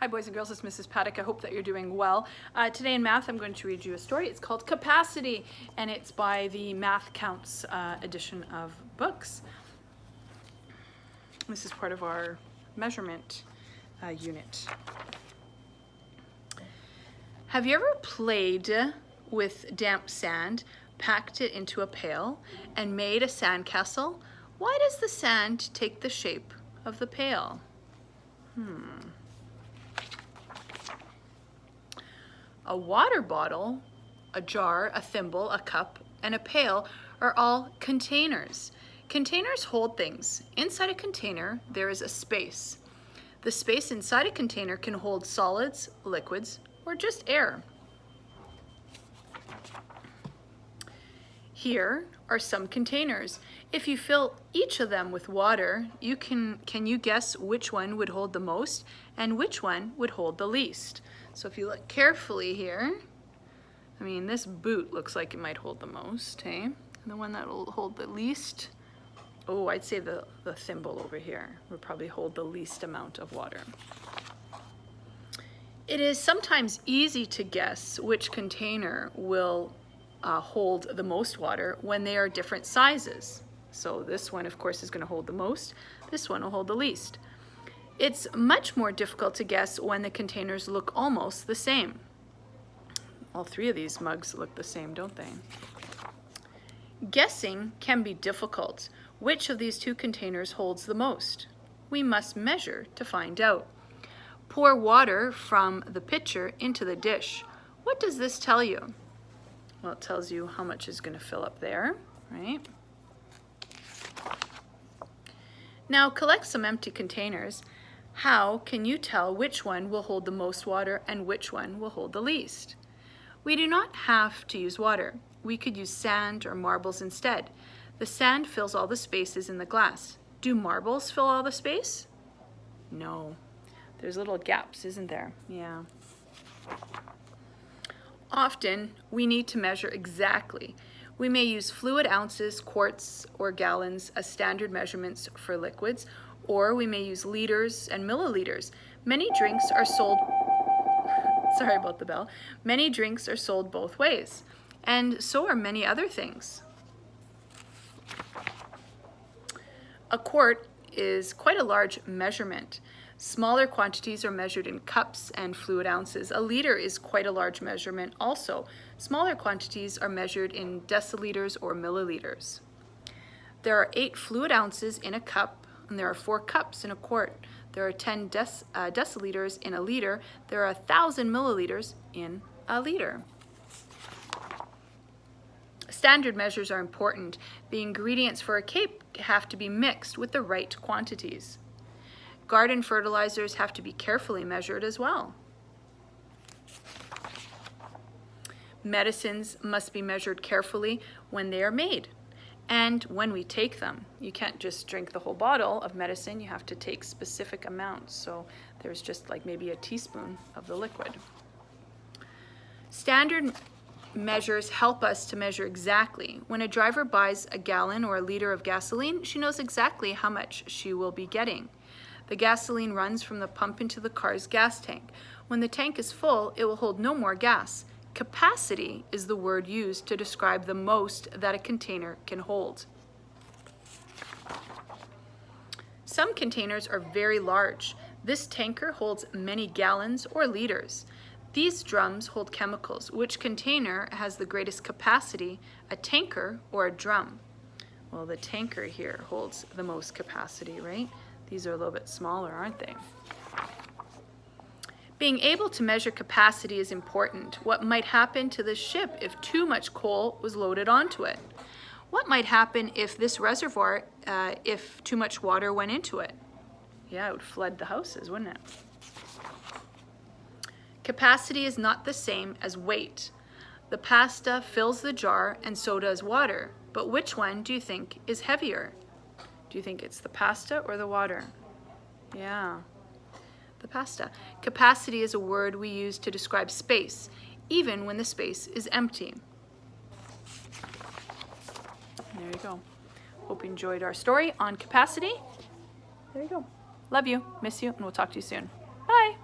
Hi boys and girls, it's Mrs. Paddock. I hope that you're doing well. Today in math I'm going to read you a story. It's called Capacity and it's by the Math Counts edition of books. This is part of our measurement unit. Have you ever played with damp sand, packed it into a pail, and made a sandcastle? Why does the sand take the shape of the pail? A water bottle, a jar, a thimble, a cup, and a pail are all containers. Containers hold things. Inside a container, there is a space. The space inside a container can hold solids, liquids, or just air. Here are some containers. If you fill each of them with water, can you guess which one would hold the most and which one would hold the least? So if you look carefully here, I mean, this boot looks like it might hold the most, hey? And the one that will hold the least, oh, I'd say the thimble over here would probably hold the least amount of water. It is sometimes easy to guess which container will hold the most water when they are different sizes. So this one, of course, is going to hold the most. This one will hold the least. It's much more difficult to guess when the containers look almost the same. All three of these mugs look the same, don't they? Guessing can be difficult. Which of these two containers holds the most? We must measure to find out. Pour water from the pitcher into the dish. What does this tell you? Well, it tells you how much is going to fill up there, right? Now collect some empty containers. How can you tell which one will hold the most water and which one will hold the least? We do not have to use water. We could use sand or marbles instead. The sand fills all the spaces in the glass. Do marbles fill all the space? No. There's little gaps, isn't there? Yeah. Often, we need to measure exactly. We may use fluid ounces, quarts, or gallons as standard measurements for liquids, or we may use liters and milliliters. Many drinks are sold, sorry about the bell, many drinks are sold both ways, and so are many other things. A quart is quite a large measurement. Smaller quantities are measured in cups and fluid ounces. A liter is quite a large measurement also. Smaller quantities are measured in deciliters or milliliters. There are 8 fluid ounces in a cup, and there are 4 cups in a quart. There are 10 deciliters in a liter. There are 1,000 milliliters in a liter. Standard measures are important. The ingredients for a cake have to be mixed with the right quantities. Garden fertilizers have to be carefully measured as well. Medicines must be measured carefully when they are made and when we take them. You can't just drink the whole bottle of medicine. You have to take specific amounts. So there's just like maybe a teaspoon of the liquid. Standard measures help us to measure exactly. When a driver buys a gallon or a liter of gasoline, she knows exactly how much she will be getting. The gasoline runs from the pump into the car's gas tank. When the tank is full, it will hold no more gas. Capacity is the word used to describe the most that a container can hold. Some containers are very large. This tanker holds many gallons or liters. These drums hold chemicals. Which container has the greatest capacity, a tanker or a drum? Well, the tanker here holds the most capacity, right? These are a little bit smaller, aren't they? Being able to measure capacity is important. What might happen to the ship if too much coal was loaded onto it? What might happen if this reservoir, if too much water went into it? Yeah, it would flood the houses, wouldn't it? Capacity is not the same as weight. The pasta fills the jar and so does water. But which one do you think is heavier? Do you think it's the pasta or the water? Yeah, the pasta. Capacity is a word we use to describe space, even when the space is empty. There you go. Hope you enjoyed our story on capacity. There you go. Love you, miss you, and we'll talk to you soon. Bye.